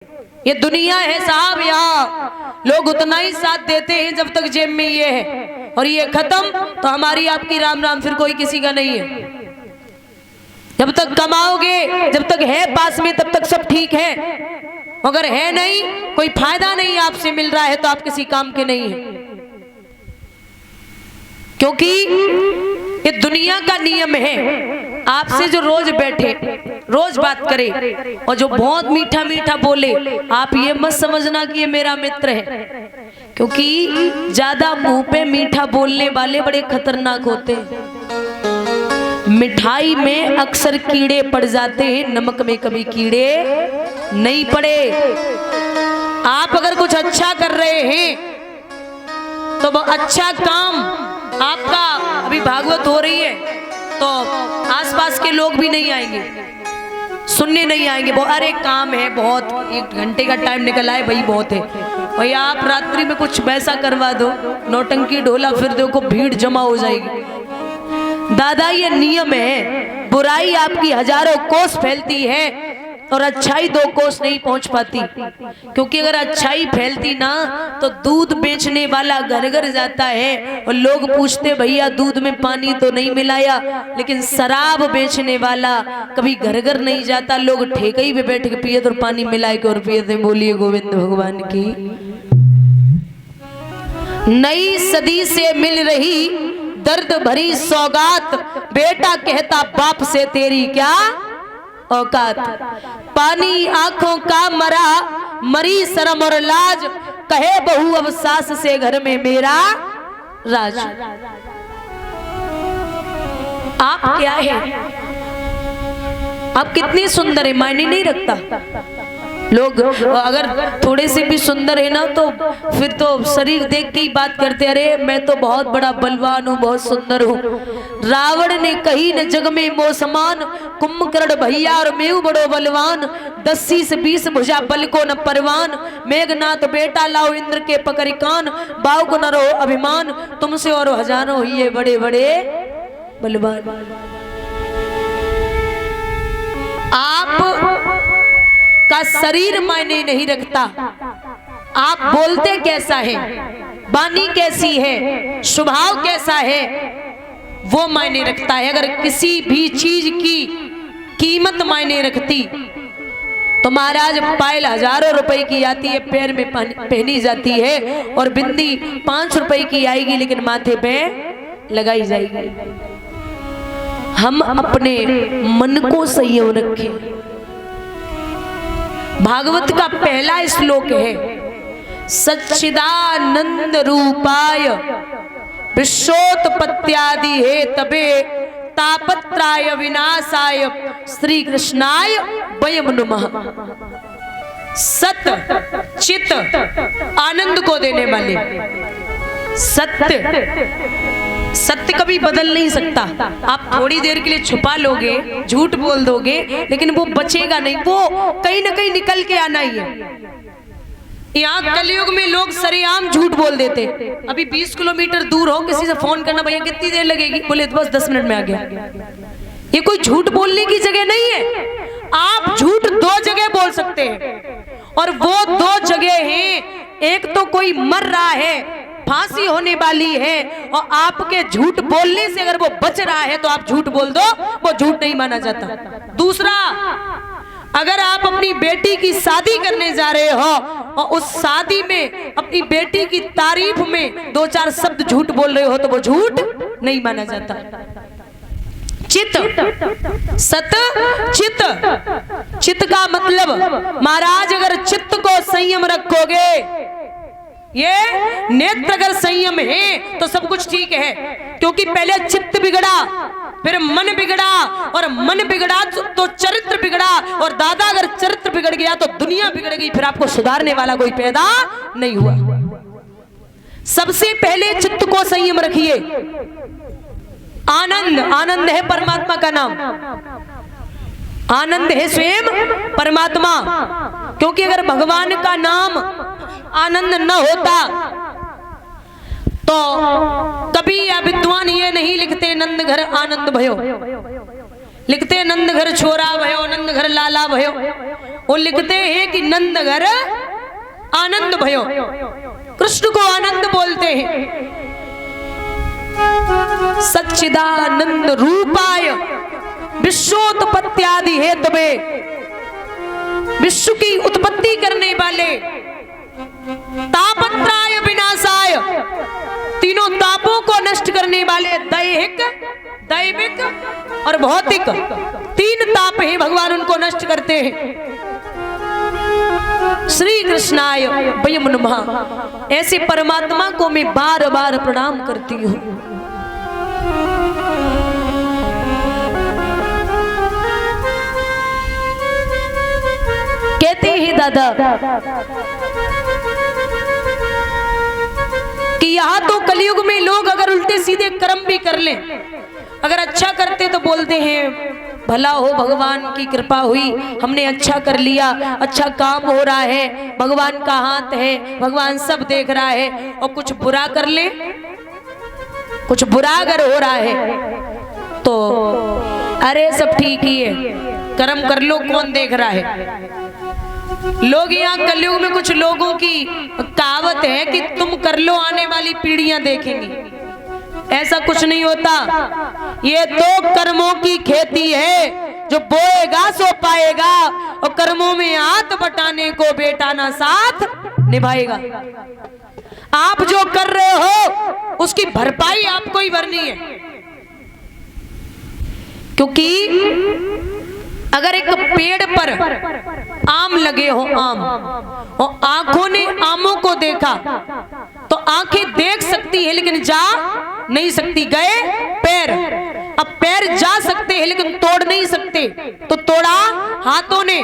ये दुनिया है साहब, यहाँ लोग उतना ही साथ देते हैं जब तक जेब में ये है, और ये खत्म तो हमारी आपकी राम राम, फिर कोई किसी का नहीं है। जब तक कमाओगे, जब तक है पास में, तब तक सब ठीक है, अगर है नहीं, कोई फायदा नहीं आपसे मिल रहा है तो आप किसी काम के नहीं है। क्योंकि ये दुनिया का नियम है, आपसे जो रोज बैठे, रोज बात करे और जो बहुत मीठा मीठा बोले, आप ये मत समझना कि ये मेरा मित्र है, क्योंकि ज्यादा मुंह पे मीठा बोलने वाले बड़े खतरनाक होते हैं। मिठाई में अक्सर कीड़े पड़ जाते हैं, नमक में कभी कीड़े नहीं पड़े। आप अगर कुछ अच्छा कर रहे हैं तो वो अच्छा काम आपका, अभी भागवत हो रही है तो आसपास के लोग भी नहीं आएंगे, सुनने नहीं आएंगे। वो अरे काम है बहुत, 1 घंटे का टाइम निकल आए भाई, बहुत है भाई, आप रात्रि में कुछ वैसा करवा दो, नौटंकी ढोला, फिर देखो भीड़ जमा हो जाएगी। दादा ये नियम है, बुराई आपकी हजारों कोस फैलती है और अच्छाई 2 कोस नहीं पहुंच पाती, क्योंकि अगर अच्छाई फैलती ना तो दूध बेचने वाला घर घर जाता है और लोग पूछते भैया दूध में पानी तो नहीं मिलाया, लेकिन शराब बेचने वाला कभी घर घर नहीं जाता, लोग ठेके पे बैठ के पिए तो पानी मिला के और पिए थे। बोलिए गोविंद भगवान की। नई सदी से मिल रही दर्द भरी सौगात, बेटा कहता बाप से तेरी क्या औकात। पानी आंखों का मरा, मरी शर्म और लाज, कहे बहू अब सास से घर में मेरा राज। आप क्या है, आप कितनी सुंदर है मायने नहीं रखता। लोग अगर थोड़े से भी सुंदर है ना तो फिर तो शरीर देख के ही बात करते, अरे मैं तो बहुत बड़ा बलवान हूँ, बहुत सुंदर हूँ। रावण ने कही न जग में मो समान, कुंभकर्ण भैया और मेऊ बड़ो बलवान, 10 से 20 भुजा बल को न परवान, मेघनाथ बेटा लाओ इंद्र के पकड़ कान, बाऊ को न रहो अभिमान, तुमसे और हजारों ये बड़े बड़े बलवान। आप का शरीर मायने नहीं रखता, आप बोलते कैसा है, वाणी कैसी है, स्वभाव कैसा है, वो मायने रखता है। अगर किसी भी चीज की कीमत मायने रखती तो महाराज पायल हजारों रुपए की आती है, पैर में पहनी जाती है, और बिंदी 5 रुपए की आएगी लेकिन माथे पे लगाई जाएगी। हम अपने मन को संयम रखें। भागवत का पहला श्लोक है, सच्चिदानंद रूपाय विश्वोत्पत्त्यादि हे तबे तापत्राय विनाशाय श्री कृष्णाय वयं नमः। सत चित आनंद को देने वाले, सत्य कभी बदल नहीं सकता। आप थोड़ी देर के लिए छुपा लोगे, झूठ बोल दोगे, लेकिन वो बचेगा नहीं, वो कहीं ना कहीं निकल के आना ही है। यहाँ कलयुग में लोग सरेआम झूठ बोल देते। अभी 20 किलोमीटर दूर हो, किसी से फोन करना, भैया कितनी देर लगेगी, बोले तो बस 10 मिनट में आ गया। ये कोई झूठ बोलने की जगह नहीं है। आप झूठ 2 जगह बोल सकते हैं, और वो 2 जगह हैं, एक तो कोई मर रहा है, फांसी होने वाली है, और आपके झूठ बोलने से अगर वो बच रहा है तो आप झूठ बोल दो, वो झूठ नहीं माना जाता। दूसरा, अगर आप अपनी बेटी की शादी करने जा रहे हो और उस शादी में अपनी बेटी की तारीफ में 2-4 शब्द झूठ बोल रहे हो तो वो झूठ नहीं माना जाता। चित, सत चित, चित का मतलब महाराज अगर चित्त को संयम रखोगे, ये नेत्र अगर संयम है तो सब कुछ ठीक है, क्योंकि पहले चित्त बिगड़ा, फिर मन बिगड़ा, और मन बिगड़ा तो चरित्र बिगड़ा, और दादा अगर चरित्र बिगड़ गया तो दुनिया बिगड़ गई, फिर आपको सुधारने वाला कोई पैदा नहीं हुआ। सबसे पहले चित्त को संयम रखिए। आनंद, आनंद है परमात्मा का नाम, आनंद है स्वयं परमात्मा, क्योंकि अगर भगवान का नाम आनंद न होता तो कभी या विद्वान ये नहीं लिखते नंद घर आनंद भयो, लिखते नंद घर छोरा भयो, नंद घर लाला भयो। वो लिखते हैं कि नंद घर आनंद भयो, कृष्ण को आनंद बोलते हैं। सच्चिदानंद रूपाय विश्वोत्पत्त्यादि हेतवे, विश्व की उत्पत्ति करने वाले, तापत्राय विनाशाय, तीनों तापों को नष्ट करने वाले, दैहिक, दैविक और भौतिक, तीन ताप हैं भगवान, उनको नष्ट करते हैं। श्री कृष्णाय वयम नमः। ऐसे परमात्मा को मैं बार बार प्रणाम करती हूँ। कहते हैं दादा कि यहाँ तो कलयुग में लोग अगर उल्टे सीधे कर्म भी कर लें, अगर अच्छा करते तो बोलते हैं भला हो, भगवान की कृपा हुई, हमने अच्छा कर लिया, अच्छा काम हो रहा है, भगवान का हाथ है, भगवान सब देख रहा है। और कुछ बुरा कर ले, कुछ बुरा अगर हो रहा है तो अरे सब ठीक ही है, कर्म कर लो, कौन देख रहा है। लोग यहाँ कलयुग में कुछ लोगों की कहावत है कि तुम कर लो, आने वाली पीढ़ियां देखेंगी। ऐसा कुछ नहीं होता। ये तो कर्मों की खेती है, जो बोएगा सो पाएगा, और कर्मों में हाथ बटाने को बेटा ना साथ निभाएगा। आप जो कर रहे हो उसकी भरपाई आपको ही भरनी है। क्योंकि अगर एक पेड़ पर आम लगे हो, आम, और आंखों ने आमों को देखा, तो आंखें देख सकती है लेकिन जा नहीं सकती। गए पैर, अब पैर जा सकते हैं लेकिन तोड़ नहीं सकते, तो तोड़ा हाथों ने,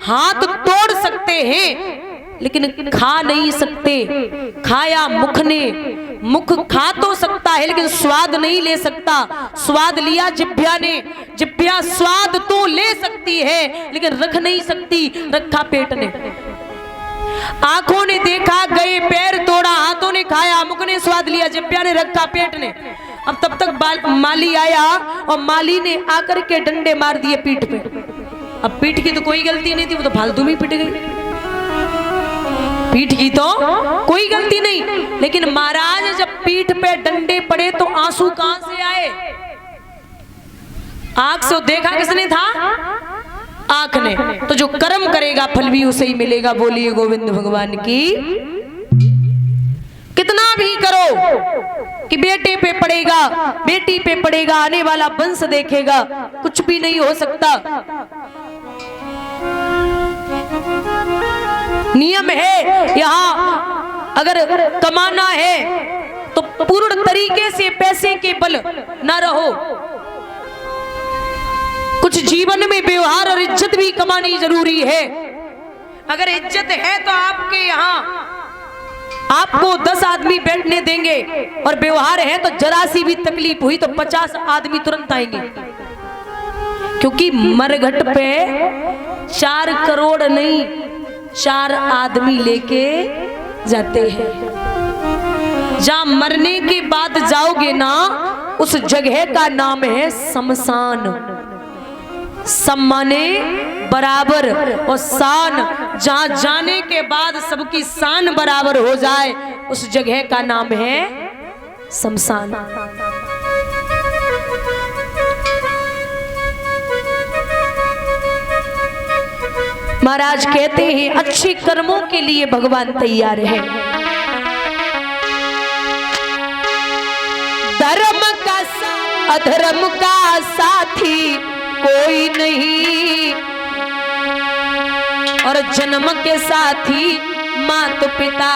हाथ तोड़ सकते हैं लेकिन खा नहीं सकते। खाया मुख ने, मुख खा तो सकता है लेकिन स्वाद नहीं ले सकता। स्वाद लिया जिह्वा ने, जिह्वा स्वाद तो ले सकती है लेकिन रख नहीं सकती, रखा पेट ने। आंखों ने देखा, गए पैर, तोड़ा हाथों ने, खाया मुख ने, स्वाद लिया जिह्वा ने, रखा पेट ने। अब तब तक माली आया और माली ने आकर के डंडे मार दिए पीठ पे। अब पीठ की तो कोई गलती नहीं थी, वो तो फालतू में पिट गई। पीठ की तो कोई गलती नहीं, लेकिन महाराज जब पीठ पे डंडे पड़े तो आंसू कहां से आए? आंख से देखा किसने था? आंख ने। तो जो कर्म करेगा फल भी उसे ही मिलेगा। बोलिए गोविंद भगवान की। कितना भी करो कि बेटे पे पड़ेगा, बेटी पे पड़ेगा, आने वाला वंश देखेगा, कुछ भी नहीं हो सकता। नियम है यहाँ, अगर कमाना है तो पूर्ण तरीके से पैसे के बल ना रहो। कुछ जीवन में व्यवहार और इज्जत भी कमानी जरूरी है। अगर इज्जत है तो आपके यहाँ आपको 10 आदमी बैठने देंगे, और व्यवहार है तो जरा सी भी तकलीफ हुई तो 50 आदमी तुरंत आएंगे। क्योंकि मरघट पे 4 करोड़ नहीं, 4 आदमी लेके जाते हैं। जहां मरने के बाद जाओगे ना, उस जगह का नाम है शमशान। सम्माने बराबर और शान, जहां जाने के बाद सबकी शान बराबर हो जाए, उस जगह का नाम है शमशान। महाराज कहते हैं अच्छे कर्मों के लिए भगवान तैयार है। धर्म का अधर्म का साथी कोई नहीं, और जन्म के साथी माता पिता,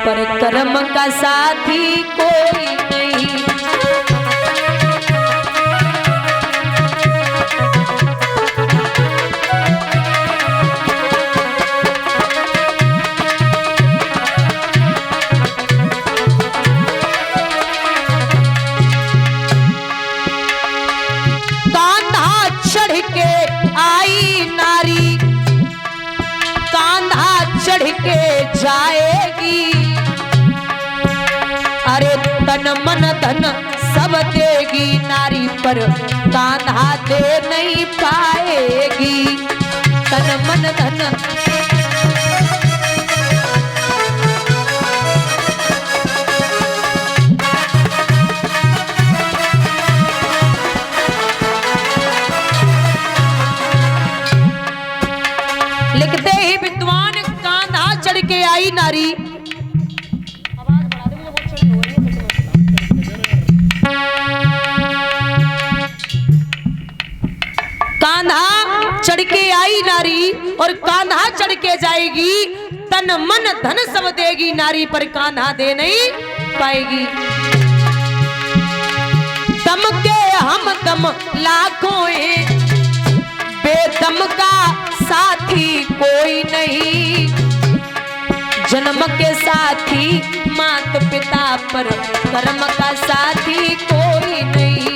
पर कर्म का साथी कोई नहीं। जाएगी, अरे तन मन धन सब देगी, नारी पर कान्हा दे नहीं पाएगी। तन मन धन। लिखते ही विद्वान कांधा चढ़ के आई नारी। कांधा चढ़ के आई नारी और कांधा चढ़ के जाएगी, तन मन धन सब देगी नारी, पर कांधा दे नहीं पाएगी। दम के हम दम लाखों बेदम का साथी कोई नहीं, जन्म के साथी मात पिता पर कर्म का साथी कोई नहीं।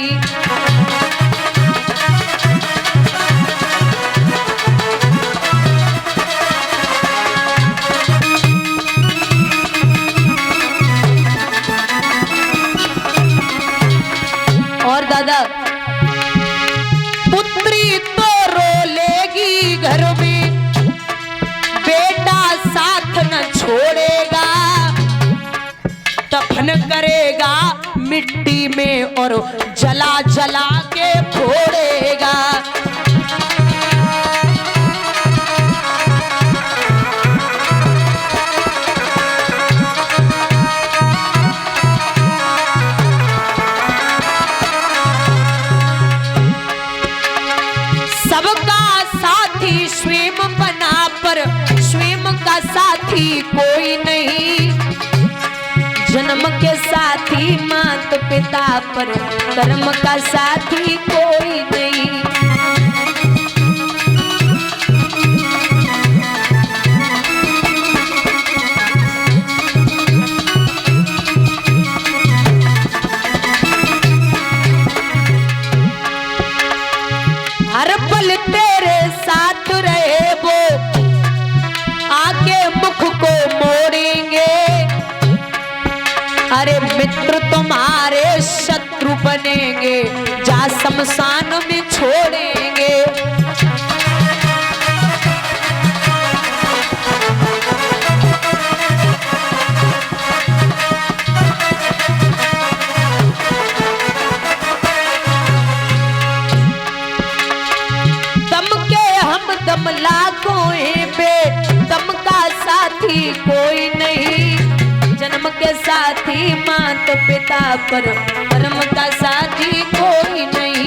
और दादा पुत्री तो रो लेगी घर में, बेटा साथ न छोड़ेगा, दफन करेगा मिट्टी में और जला जला के फोड़ेगा। सबका साथी स्वयं बना पर स्वयं का साथी कोई नहीं, जन्म के साथी माता पिता पर कर्म का साथी कोई नहीं। हर पल तेरे साथ रहे वो, आके मुख को मोड़ेंगे, अरे मित्र तुम्हारे शत्रु बनेंगे, जा शमशान में छोड़ेंगे। दम लाखों पे दम का साथी कोई नहीं, जन्म के साथी माता पिता पर कर्म का साथी कोई नहीं।